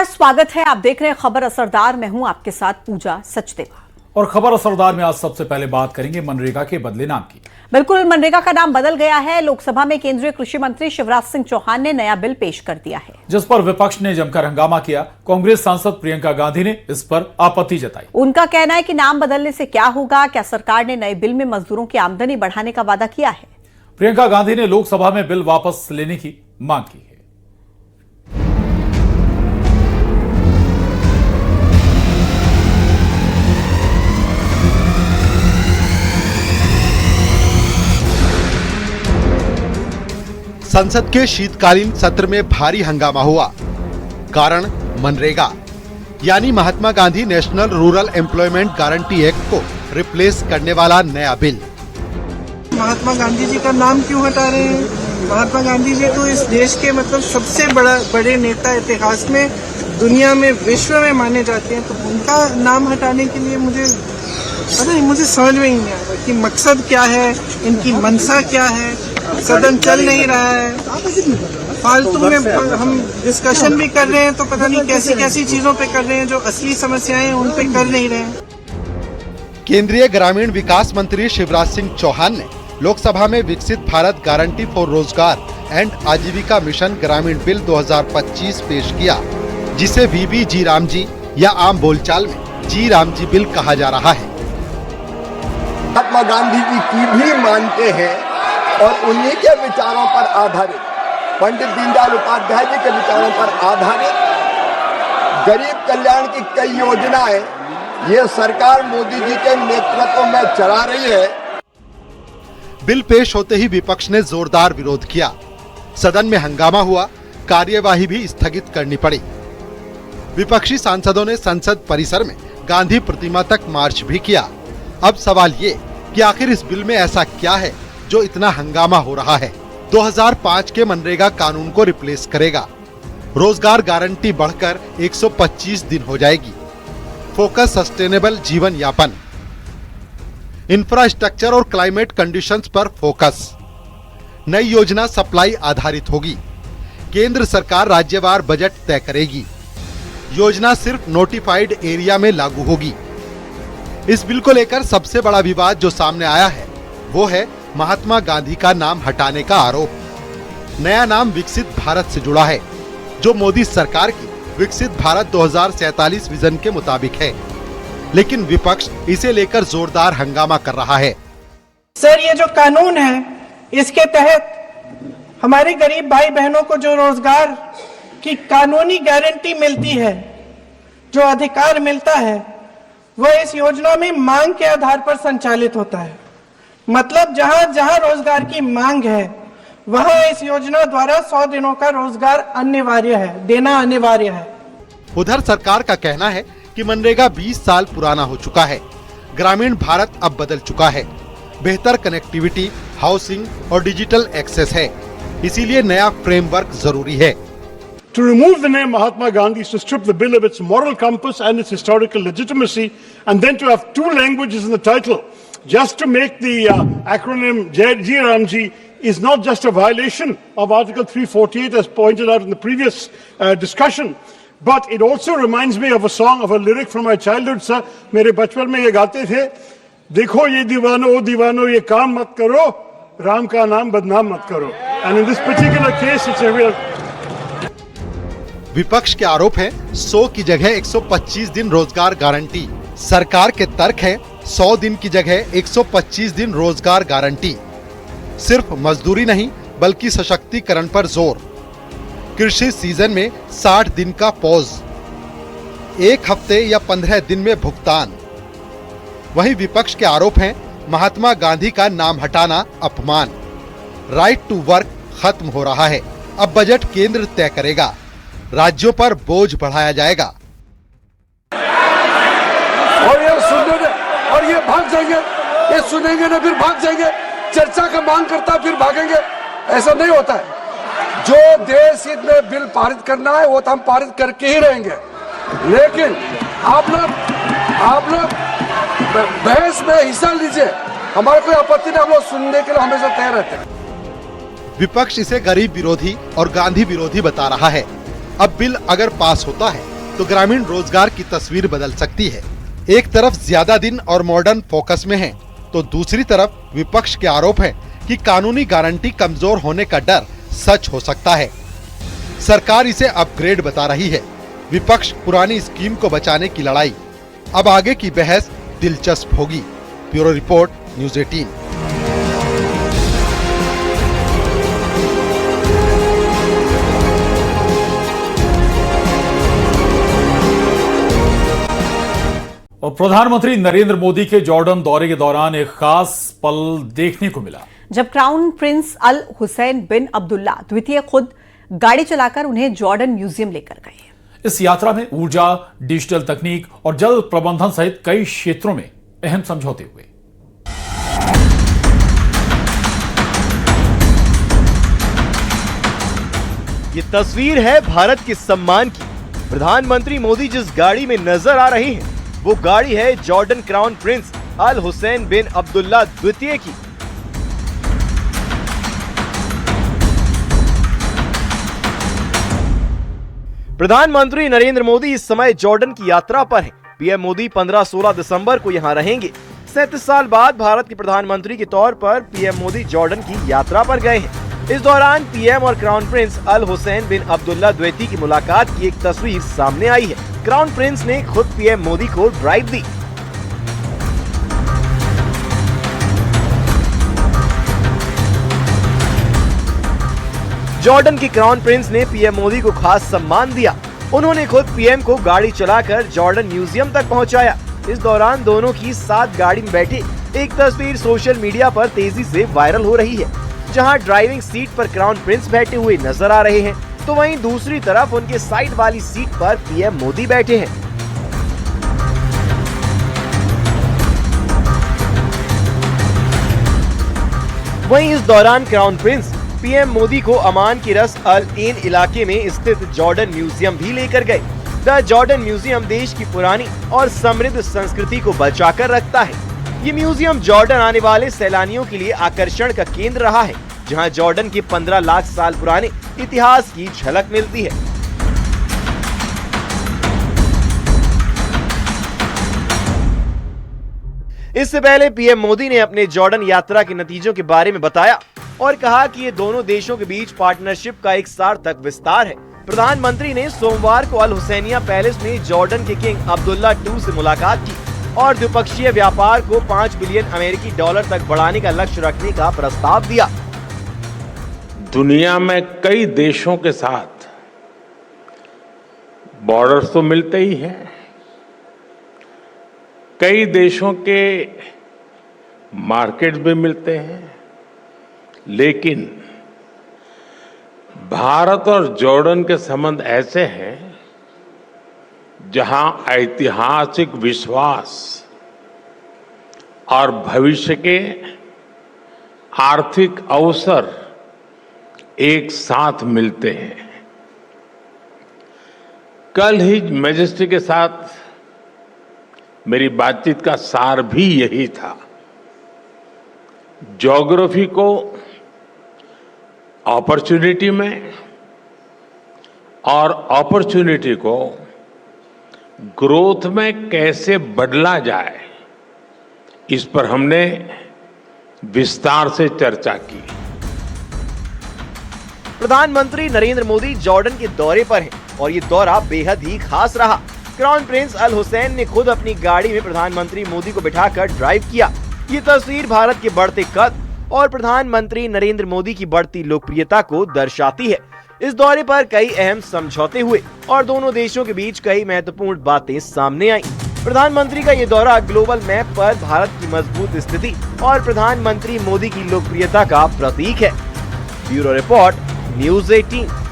स्वागत है। आप देख रहे हैं खबर असरदार। मैं हूं आपके साथ पूजा सचदेवा। और खबर असरदार में आज सबसे पहले बात करेंगे मनरेगा के बदले नाम की। बिल्कुल, मनरेगा का नाम बदल गया है। लोकसभा में केंद्रीय कृषि मंत्री शिवराज सिंह चौहान ने नया बिल पेश कर दिया है, जिस पर विपक्ष ने जमकर हंगामा किया। कांग्रेस सांसद प्रियंका गांधी ने इस पर आपत्ति जताई। उनका कहना है कि नाम बदलने से क्या होगा, क्या सरकार ने नए बिल में मजदूरों की आमदनी बढ़ाने का वादा किया है। प्रियंका गांधी ने लोकसभा में बिल वापस लेने की मांग की है। संसद के शीतकालीन सत्र में भारी हंगामा हुआ। कारण मनरेगा यानी Mahatma Gandhi national rural employment guarantee act को रिप्लेस करने वाला नया बिल। महात्मा गांधी जी का नाम क्यों हटा रहे हैं? महात्मा गांधी जी तो इस देश के सबसे बड़े नेता इतिहास में, दुनिया में, विश्व में माने जाते हैं। तो उनका नाम हटाने के लिए मुझे समझ में ही नहीं आ रहा कि मकसद क्या है, इनकी मंशा क्या है। सदन चल नहीं रहा है, फालतू में हम डिस्कशन भी कर रहे हैं तो पता नहीं कैसी कैसी चीजों पे कर रहे हैं, जो असली समस्याएं हैं उन पे कर नहीं रहे हैं। केंद्रीय ग्रामीण विकास मंत्री शिवराज सिंह चौहान ने लोकसभा में विकसित भारत गारंटी फॉर रोजगार एंड आजीविका मिशन ग्रामीण बिल 2025 पेश किया, जिसे वीबी जी राम जी या आम बोलचाल में जी राम जी बिल कहा जा रहा है। महात्मा गांधी जी की भी मानते हैं और उन्हीं के विचारों पर आधारित, पंडित दीनदयाल उपाध्याय जी के विचारों पर आधारित गरीब कल्याण की कई योजनाएं ये सरकार मोदी जी के नेतृत्व में चला रही है। बिल पेश होते ही विपक्ष ने जोरदार विरोध किया। सदन में हंगामा हुआ, कार्यवाही भी स्थगित करनी पड़ी। विपक्षी सांसदों ने संसद परिसर में गांधी प्रतिमा तक मार्च भी किया। अब सवाल ये कि आखिर इस बिल में ऐसा क्या है जो इतना हंगामा हो रहा है। 2005 के मनरेगा कानून को रिप्लेस करेगा। रोजगार गारंटी बढ़कर 125 दिन हो जाएगी। फोकस सस्टेनेबल जीवन यापन, इंफ्रास्ट्रक्चर और क्लाइमेट कंडीशंस पर फोकस। नई योजना सप्लाई आधारित होगी। केंद्र सरकार राज्यवार बजट तय करेगी। योजना सिर्फ नोटिफाइड एरिया में लागू होगी। इस बिल को लेकर सबसे बड़ा विवाद जो सामने आया है वो है महात्मा गांधी का नाम हटाने का आरोप। नया नाम विकसित भारत से जुड़ा है, जो मोदी सरकार की विकसित भारत 2047 विजन के मुताबिक है। लेकिन विपक्ष इसे लेकर जोरदार हंगामा कर रहा है। सर, ये जो कानून है, इसके तहत हमारे गरीब भाई बहनों को जो रोजगार की कानूनी गारंटी मिलती है, जो अधिकार मिलता है, वह इस योजना में मांग के आधार पर संचालित होता है। मतलब जहां जहां रोजगार की मांग है, वहां इस योजना द्वारा 100 दिनों का रोजगार अनिवार्य है, देना अनिवार्य है। उधर सरकार का कहना है कि मनरेगा 20 साल पुराना हो चुका है। ग्रामीण भारत अब बदल चुका है। बेहतर कनेक्टिविटी, हाउसिंग और डिजिटल एक्सेस है, इसीलिए नया फ्रेमवर्क जरूरी है। To remove the name Mahatma Gandhi is to strip the bill of its moral compass and its historical legitimacy, and then to have two languages in the title, just to make the acronym Ji Ram Ji, is not just a violation of Article 348 as pointed out in the previous discussion, but it also reminds me of a song, of a lyric from my childhood, sir. मेरे बचपन में ये गाते थे, देखो ये दीवानो ओ दीवानो ये काम मत करो, राम का नाम बदनाम मत करो. And in this particular case it's a real विपक्ष के आरोप है 100 की जगह 125 दिन रोजगार गारंटी। सरकार के तर्क है 100 दिन की जगह 125 दिन रोजगार गारंटी। सिर्फ मजदूरी नहीं बल्कि सशक्तिकरण पर जोर। कृषि सीजन में 60 दिन का पॉज, 1 हफ्ते या 15 दिन में भुगतान। वहीं विपक्ष के आरोप हैं महात्मा गांधी का नाम हटाना अपमान। राइट टू वर्क खत्म हो रहा है। अब बजट केंद्र तय करेगा, राज्यों पर बोझ बढ़ाया जाएगा। और ये भाग जाएंगे, ये सुनेंगे ना फिर भाग जाएंगे, चर्चा का मांग करता फिर भागेंगे। ऐसा नहीं होता है। जो देश हित में बिल पारित करना है वो तो हम पारित करके ही रहेंगे। लेकिन आप लोग बहस में हिस्सा लीजिए, हमारा कोई आपत्ति नहीं, हम लोग सुनने के लिए हमेशा तैयार रहते हैं। विपक्ष इसे गरीब विरोधी और गांधी विरोधी बता रहा है। अब बिल अगर पास होता है तो ग्रामीण रोजगार की तस्वीर बदल सकती है। एक तरफ ज्यादा दिन और मॉडर्न फोकस में है, तो दूसरी तरफ विपक्ष के आरोप है कि कानूनी गारंटी कमजोर होने का डर सच हो सकता है। सरकार इसे अपग्रेड बता रही है, विपक्ष पुरानी स्कीम को बचाने की लड़ाई। अब आगे की बहस दिलचस्प होगी। Bureau report, news 18। और प्रधानमंत्री नरेंद्र मोदी के जॉर्डन दौरे के दौरान एक खास पल देखने को मिला, जब क्राउन प्रिंस अल हुसैन बिन अब्दुल्ला द्वितीय खुद गाड़ी चलाकर उन्हें जॉर्डन म्यूजियम लेकर गए। इस यात्रा में ऊर्जा, डिजिटल तकनीक और जल प्रबंधन सहित कई क्षेत्रों में अहम समझौते हुए। ये तस्वीर है भारत के सम्मान की। प्रधानमंत्री मोदी जिस गाड़ी में नजर आ रहे हैं, वो गाड़ी है जॉर्डन क्राउन प्रिंस अल हुसैन बिन अब्दुल्ला द्वितीय की। प्रधानमंत्री नरेंद्र मोदी इस समय जॉर्डन की यात्रा पर हैं। पीएम मोदी 15-16 दिसंबर को यहां रहेंगे। 37 साल बाद भारत के प्रधानमंत्री के तौर पर पीएम मोदी जॉर्डन की यात्रा पर गए हैं। इस दौरान पीएम और क्राउन प्रिंस अल हुसैन बिन अब्दुल्ला द्वितीय की मुलाकात की एक तस्वीर सामने आई है। क्राउन प्रिंस ने खुद पीएम मोदी को ड्राइव दी। जॉर्डन के क्राउन प्रिंस ने पीएम मोदी को खास सम्मान दिया। उन्होंने खुद पीएम को गाड़ी चलाकर जॉर्डन म्यूजियम तक पहुंचाया। इस दौरान दोनों की साथ गाड़ी में बैठे एक तस्वीर सोशल मीडिया पर तेजी से वायरल हो रही है, जहां ड्राइविंग सीट पर क्राउन प्रिंस बैठे हुए नजर आ रहे हैं, तो वहीं दूसरी तरफ उनके साइड वाली सीट पर पीएम मोदी बैठे हैं। वहीं इस दौरान क्राउन प्रिंस पीएम मोदी को अमान की रस अल एन इलाके में स्थित जॉर्डन म्यूजियम भी लेकर गए। द जॉर्डन म्यूजियम देश की पुरानी और समृद्ध संस्कृति को बचाकर रखता है। ये म्यूजियम जॉर्डन आने वाले सैलानियों के लिए आकर्षण का केंद्र रहा है, जहां जॉर्डन के 15 लाख साल पुराने इतिहास की झलक मिलती है। इससे पहले पीएम मोदी ने अपने जॉर्डन यात्रा के नतीजों के बारे में बताया और कहा कि ये दोनों देशों के बीच पार्टनरशिप का एक सार्थक विस्तार है। प्रधानमंत्री ने सोमवार को अल हुसैनिया पैलेस में जॉर्डन के किंग अब्दुल्ला II से मुलाकात की और द्विपक्षीय व्यापार को 5 बिलियन अमेरिकी डॉलर तक बढ़ाने का लक्ष्य रखने का प्रस्ताव दिया। दुनिया में कई देशों के साथ बॉर्डर्स तो मिलते ही हैं, कई देशों के मार्केट्स भी मिलते हैं, लेकिन भारत और जॉर्डन के संबंध ऐसे हैं जहां ऐतिहासिक विश्वास और भविष्य के आर्थिक अवसर एक साथ मिलते हैं। कल ही मैजेस्टी के साथ मेरी बातचीत का सार भी यही था। ज्योग्राफी को अपॉर्चुनिटी में और अपॉर्चुनिटी को ग्रोथ में कैसे बदला जाए, इस पर हमने विस्तार से चर्चा की। प्रधानमंत्री नरेंद्र मोदी जॉर्डन के दौरे पर हैं और ये दौरा बेहद ही खास रहा। क्राउन प्रिंस अल हुसैन ने खुद अपनी गाड़ी में प्रधानमंत्री मोदी को बिठाकर ड्राइव किया। ये तस्वीर भारत के बढ़ते कद और प्रधानमंत्री नरेंद्र मोदी की बढ़ती लोकप्रियता को दर्शाती है। इस दौरे पर कई अहम समझौते हुए और दोनों देशों के बीच कई महत्वपूर्ण बातें सामने आईं। प्रधानमंत्री का ये दौरा ग्लोबल मैप पर भारत की मजबूत स्थिति और प्रधानमंत्री मोदी की लोकप्रियता का प्रतीक है। Bureau report, news 18।